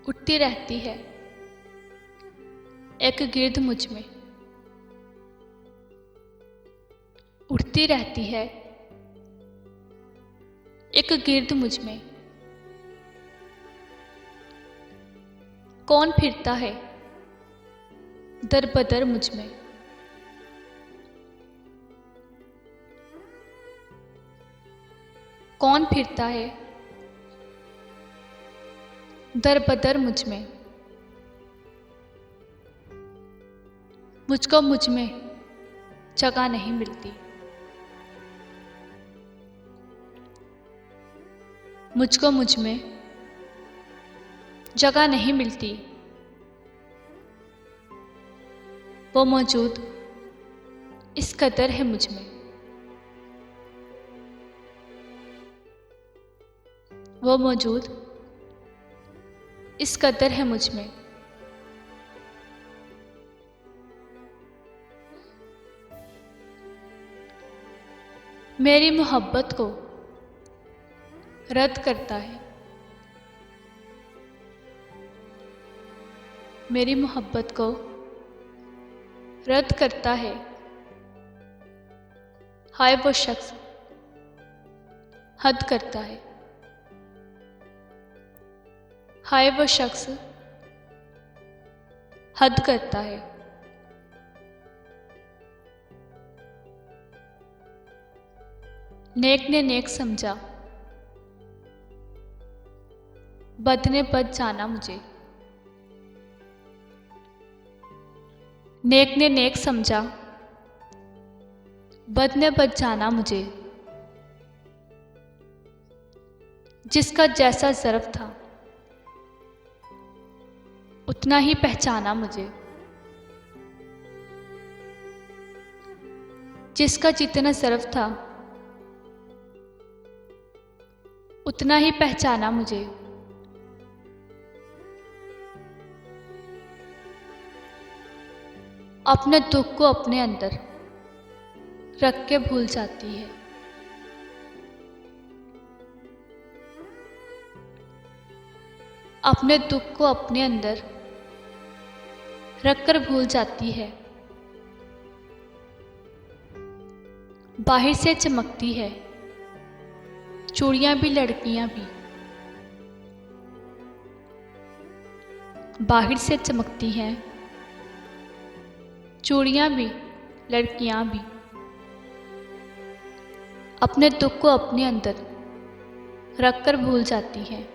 उठती रहती है एक गिर्द मुझ में, उठती रहती है एक गिर्द मुझ में। कौन फिरता है दर बदर मुझ में, कौन फिरता है दर बदर मुझ में। मुझको मुझ में जगह नहीं मिलती, मुझको मुझ में जगह नहीं मिलती। वो मौजूद इस कदर है मुझ में, वो मौजूद इस कदर है मुझ में। मेरी मोहब्बत को रद्द करता है, मेरी मोहब्बत को रद्द करता है। हाय वो शख्स हद करता है, हाय वो शख्स हद करता है। नेक ने नेक समझा, बद ने बद जाना मुझे। नेक ने नेक समझा, बद ने बद जाना मुझे। जिसका जैसा ज़र्फ था उतना ही पहचाना मुझे, जिसका जितना ज़र्फ था उतना ही पहचाना मुझे। अपने दुख को अपने अंदर रख के भूल जाती है, अपने दुख को अपने अंदर रख कर भूल जाती है। बाहर से चमकती है चूड़ियां भी लड़कियां भी, बाहर से चमकती हैं चूड़ियां भी लड़कियां भी। अपने दुख को अपने अंदर रख कर भूल जाती हैं।